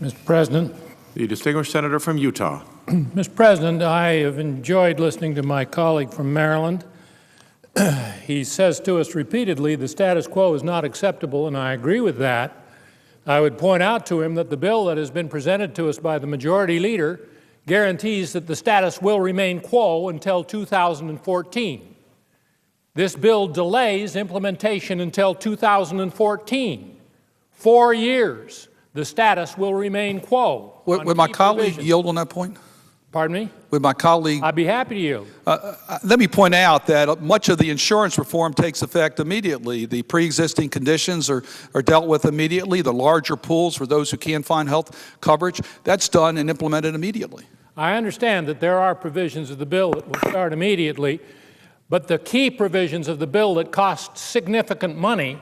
Mr. President. The distinguished senator from Utah. Mr. President, I have enjoyed listening to my colleague from Maryland. He says to us repeatedly the status quo is not acceptable, and I agree with that. I would point out to him that the bill that has been presented to us by the majority leader guarantees that the status will remain quo until 2014. This bill delays implementation until 2014. 4 years, the status will remain quo. Would my colleague yield on that point? Pardon me? Would my colleague? I'd be happy to yield. Let me point out that much of the insurance reform takes effect immediately. The pre-existing conditions are dealt with immediately. The larger pools for those who can't find health coverage, that's done and implemented immediately. I understand that there are provisions of the bill that will start immediately, but the key provisions of the bill that cost significant money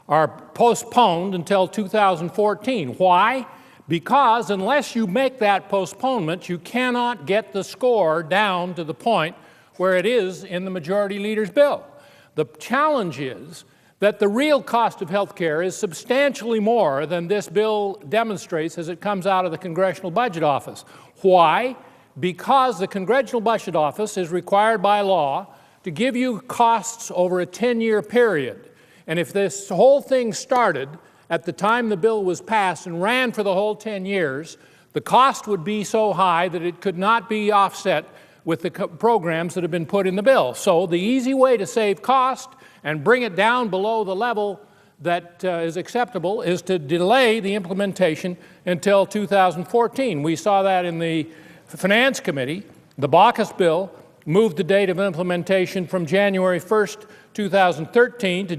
are postponed until 2014. Why? Because unless you make that postponement, you cannot get the score down to the point where it is in the majority leader's bill. The challenge is that the real cost of health care is substantially more than this bill demonstrates as it comes out of the Congressional Budget Office. Why? Because the Congressional Budget Office is required by law to give you costs over a 10-year period. And if this whole thing started at the time the bill was passed and ran for the whole 10 years, the cost would be so high that it could not be offset with the programs that have been put in the bill. So the easy way to save cost and bring it down below the level that is acceptable is to delay the implementation until 2014. We saw that in the Finance Committee. The Baucus bill moved the date of implementation from January 1st, 2013 to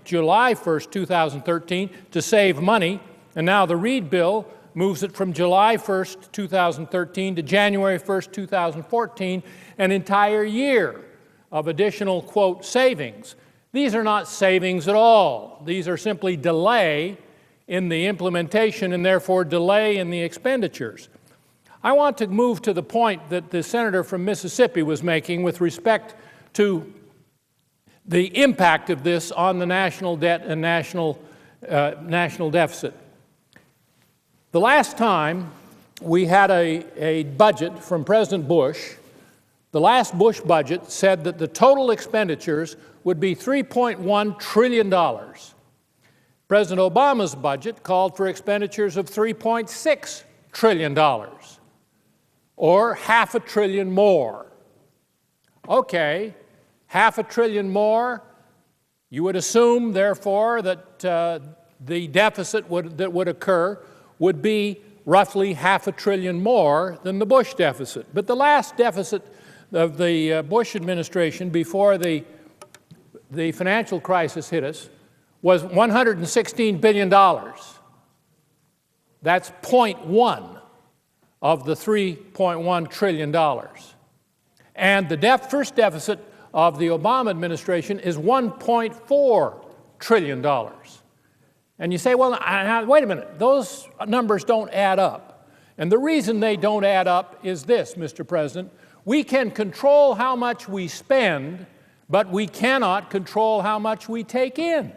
July 1st, 2013 to save money. And now the Reid bill moves it from July 1st, 2013 to January 1st, 2014, an entire year of additional, quote, savings. These are not savings at all. These are simply delay in the implementation and therefore delay in the expenditures. I want to move to the point that the senator from Mississippi was making with respect to the impact of this on the national debt and national deficit. The last time we had a budget from President Bush, the last Bush budget said that the total expenditures would be $3.1 trillion. President Obama's budget called for expenditures of $3.6 trillion, or $500 billion more. Okay. $500 billion more, you would assume, therefore, that the deficit that would occur would be roughly $500 billion more than the Bush deficit. But the last deficit of the Bush administration before the financial crisis hit us was $116 billion. That's 0.1 of the $3.1 trillion. And the first deficit of the Obama administration is $1.4 trillion. And you say, well, wait a minute, those numbers don't add up. And the reason they don't add up is this, Mr. President. We can control how much we spend, but we cannot control how much we take in.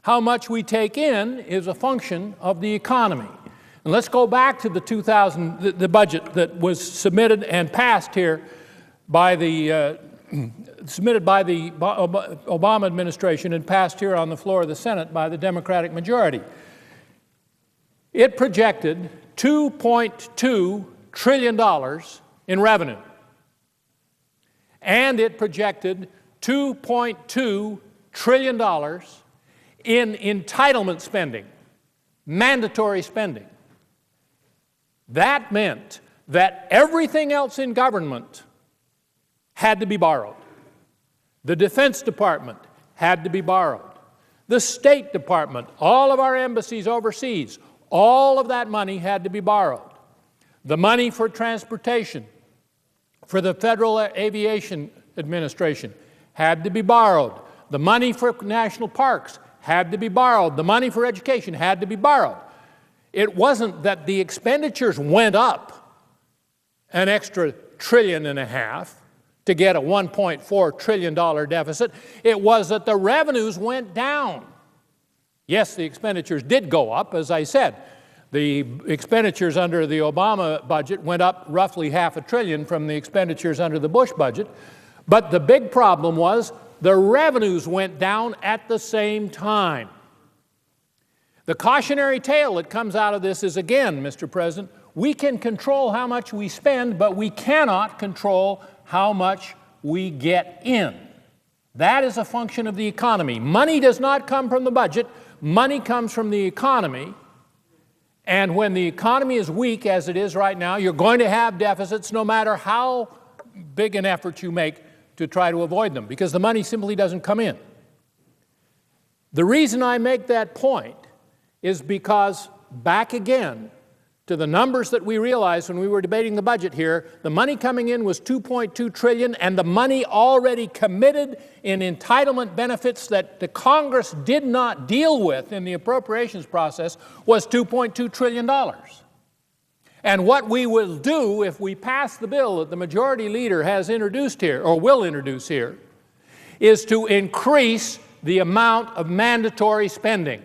How much we take in is a function of the economy. And let's go back to the budget that was submitted and passed here by the submitted by the Obama administration and passed here on the floor of the Senate by the Democratic majority. It projected $2.2 trillion in revenue, and it projected $2.2 trillion in entitlement spending, mandatory spending. That meant that everything else in government had to be borrowed. The Defense Department had to be borrowed. The State Department, all of our embassies overseas, all of that money had to be borrowed. The money for transportation, for the Federal Aviation Administration, had to be borrowed. The money for national parks had to be borrowed. The money for education had to be borrowed. It wasn't that the expenditures went up an extra $1.5 trillion to get a $1.4 trillion deficit. It was that the revenues went down. Yes, the expenditures did go up, as I said. The expenditures under the Obama budget went up roughly $500 billion from the expenditures under the Bush budget. But the big problem was the revenues went down at the same time. The cautionary tale that comes out of this is, again, Mr. President, we can control how much we spend, but we cannot control how much we get in. That is a function of the economy. Money does not come from the budget. Money comes from the economy. And when the economy is weak, as it is right now, you're going to have deficits no matter how big an effort you make to try to avoid them, because the money simply doesn't come in. The reason I make that point is because, back again to the numbers that we realized when we were debating the budget here, the money coming in was $2.2 trillion, and the money already committed in entitlement benefits that the Congress did not deal with in the appropriations process was $2.2 trillion. And what we will do if we pass the bill that the majority leader has introduced here, or will introduce here, is to increase the amount of mandatory spending.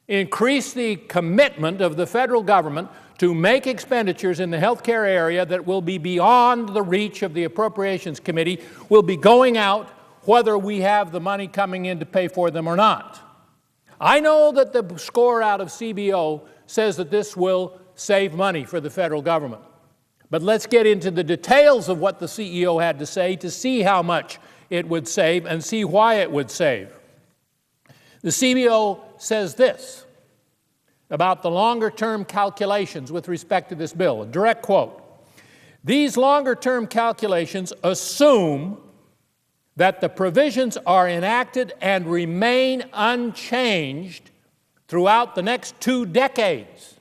Increase the commitment of the federal government to make expenditures in the health care area that will be beyond the reach of the Appropriations Committee, will be going out whether we have the money coming in to pay for them or not. I know that the score out of CBO says that this will save money for the federal government. But let's get into the details of what the CEO had to say to see how much it would save and see why it would save. The CBO says this about the longer-term calculations with respect to this bill. A direct quote: "These longer-term calculations assume that the provisions are enacted and remain unchanged throughout the next 2 decades,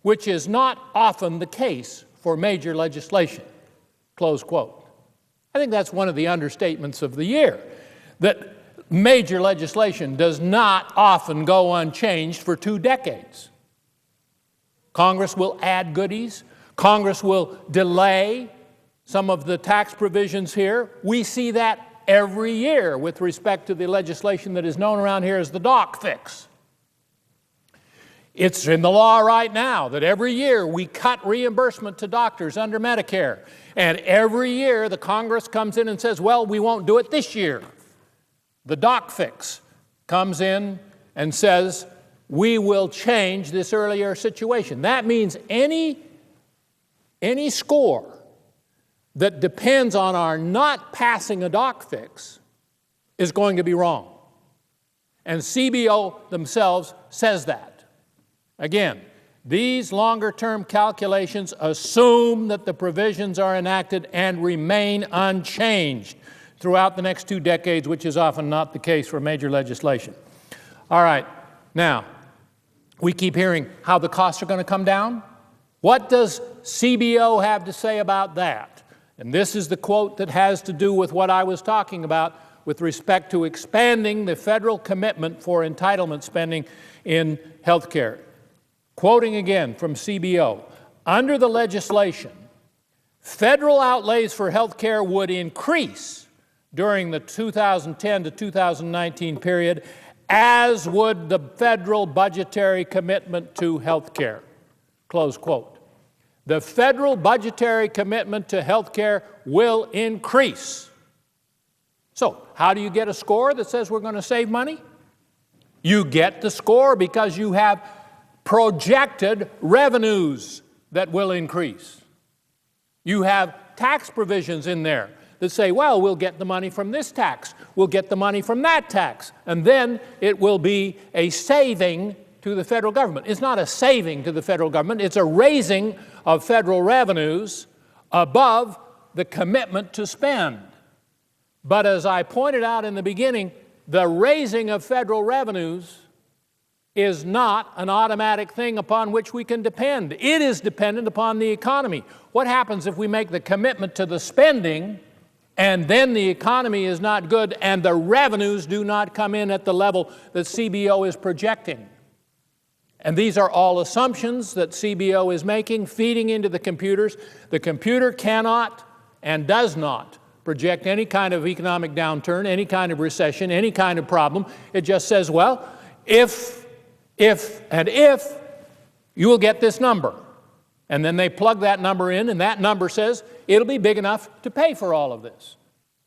which is not often the case for major legislation." Close quote. I think that's one of the understatements of the year, that major legislation does not often go unchanged for 2 decades. Congress will add goodies. Congress will delay some of the tax provisions here. We see that every year with respect to the legislation that is known around here as the doc fix. It's in the law right now that every year we cut reimbursement to doctors under Medicare. And every year the Congress comes in and says, well, we won't do it this year. The doc fix comes in and says, we will change this earlier situation. That means any score that depends on our not passing a doc fix is going to be wrong. And CBO themselves says that. Again, these longer-term calculations assume that the provisions are enacted and remain unchanged throughout the next 2 decades, which is often not the case for major legislation. All right, now, we keep hearing how the costs are going to come down. What does CBO have to say about that? And this is the quote that has to do with what I was talking about with respect to expanding the federal commitment for entitlement spending in health care. Quoting again from CBO, under the legislation, federal outlays for health care would increase during the 2010 to 2019 period, as would the federal budgetary commitment to health care. Close quote. The federal budgetary commitment to health care will increase. So, how do you get a score that says we're going to save money? You get the score because you have projected revenues that will increase. You have tax provisions in there that say, well, we'll get the money from this tax, we'll get the money from that tax, and then it will be a saving to the federal government. It's not a saving to the federal government, it's a raising of federal revenues above the commitment to spend. But as I pointed out in the beginning, the raising of federal revenues is not an automatic thing upon which we can depend. It is dependent upon the economy. What happens if we make the commitment to the spending and then the economy is not good and the revenues do not come in at the level that CBO is projecting? And these are all assumptions that CBO is making, feeding into the computers. The computer cannot and does not project any kind of economic downturn, any kind of recession, any kind of problem. It just says, well, if you will get this number. And then they plug that number in, and that number says it'll be big enough to pay for all of this.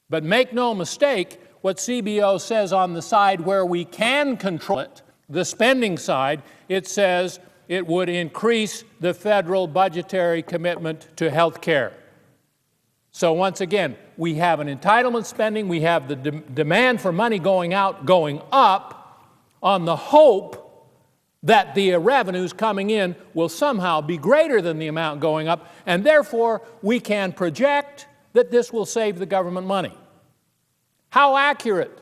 But make no mistake, what CBO says on the side where we can control it, the spending side, it says it would increase the federal budgetary commitment to health care. So once again, we have an entitlement spending, we have the demand for money going out, going up, on the hope that the revenues coming in will somehow be greater than the amount going up, and therefore we can project that this will save the government money. How accurate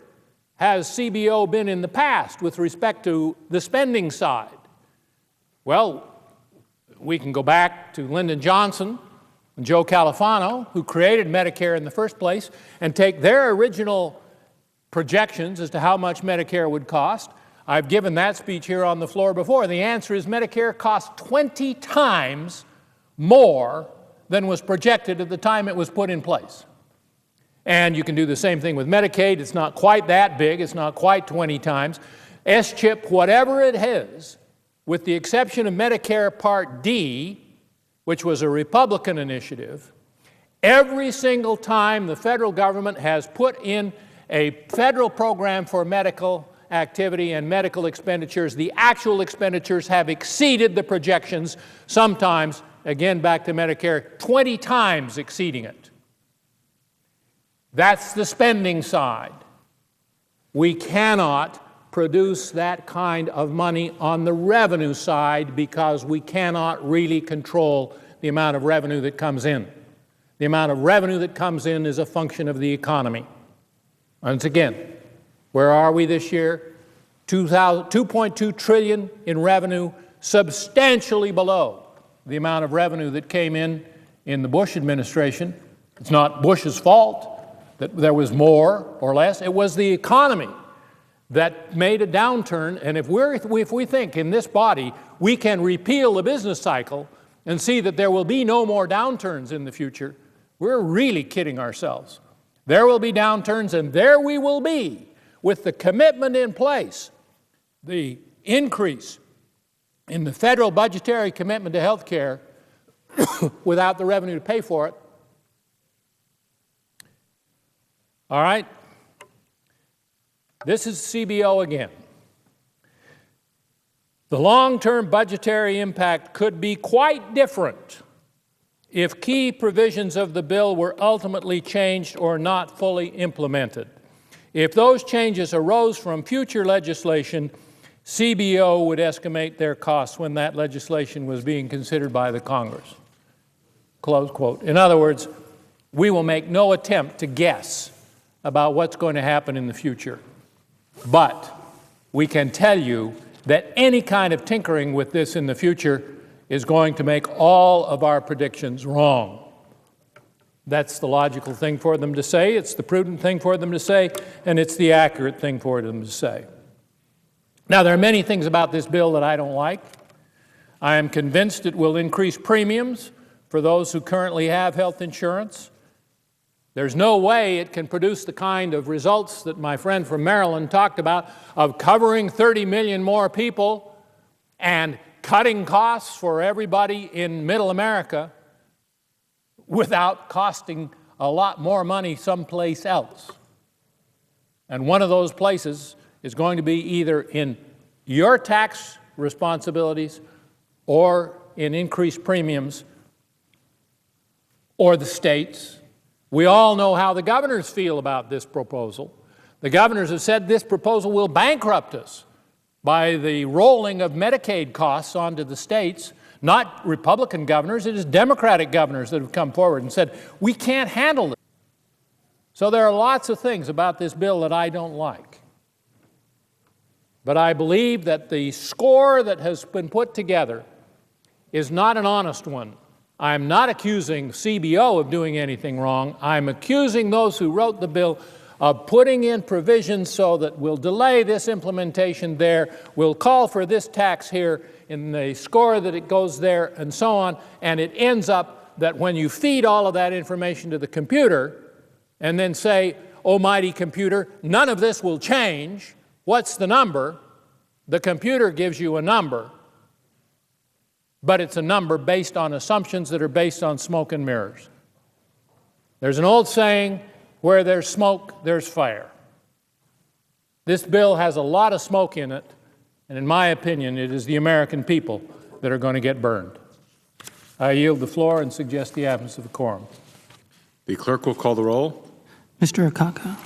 has CBO been in the past with respect to the spending side? Well, we can go back to Lyndon Johnson and Joe Califano, who created Medicare in the first place, and take their original projections as to how much Medicare would cost. I've given that speech here on the floor before. The answer is Medicare cost 20 times more than was projected at the time it was put in place. And you can do the same thing with Medicaid. It's not quite that big. It's not quite 20 times. S-chip, whatever it is, with the exception of Medicare Part D, which was a Republican initiative, every single time the federal government has put in a federal program for medical activity and medical expenditures, the actual expenditures have exceeded the projections, sometimes, again back to Medicare, 20 times exceeding it. That's the spending side. We cannot produce that kind of money on the revenue side because we cannot really control the amount of revenue that comes in. The amount of revenue that comes in is a function of the economy. Once again, where are we this year? 2.2 trillion in revenue, substantially below the amount of revenue that came in the Bush administration. It's not Bush's fault that there was more or less. It was the economy that made a downturn. And if we think in this body we can repeal the business cycle and see that there will be no more downturns in the future, we're really kidding ourselves. There will be downturns, and there we will be with the commitment in place, the increase in the federal budgetary commitment to health care without the revenue to pay for it. All right? This is CBO again. The long-term budgetary impact could be quite different if key provisions of the bill were ultimately changed or not fully implemented. If those changes arose from future legislation, CBO would estimate their costs when that legislation was being considered by the Congress. Close quote. In other words, we will make no attempt to guess about what's going to happen in the future. But we can tell you that any kind of tinkering with this in the future is going to make all of our predictions wrong. That's the logical thing for them to say, it's the prudent thing for them to say, and it's the accurate thing for them to say. Now, there are many things about this bill that I don't like. I am convinced it will increase premiums for those who currently have health insurance. There's no way it can produce the kind of results that my friend from Maryland talked about of covering 30 million more people and cutting costs for everybody in Middle America without costing a lot more money someplace else. And one of those places is going to be either in your tax responsibilities or in increased premiums or the states. We all know how the governors feel about this proposal. The governors have said this proposal will bankrupt us by the rolling of Medicaid costs onto the states. Not Republican governors, it is Democratic governors that have come forward and said, we can't handle this. So there are lots of things about this bill that I don't like. But I believe that the score that has been put together is not an honest one. I'm not accusing CBO of doing anything wrong. I'm accusing those who wrote the bill of putting in provisions so that we'll delay this implementation there, we'll call for this tax here in the score that it goes there, and so on, and it ends up that when you feed all of that information to the computer and then say, oh mighty computer, none of this will change, what's the number? The computer gives you a number. but it's a number based on assumptions that are based on smoke and mirrors. There's an old saying, where there's smoke, there's fire. This bill has a lot of smoke in it, and in my opinion, it is the American people that are going to get burned. I yield the floor and suggest the absence of a quorum. The clerk will call the roll. Mr. Akaka?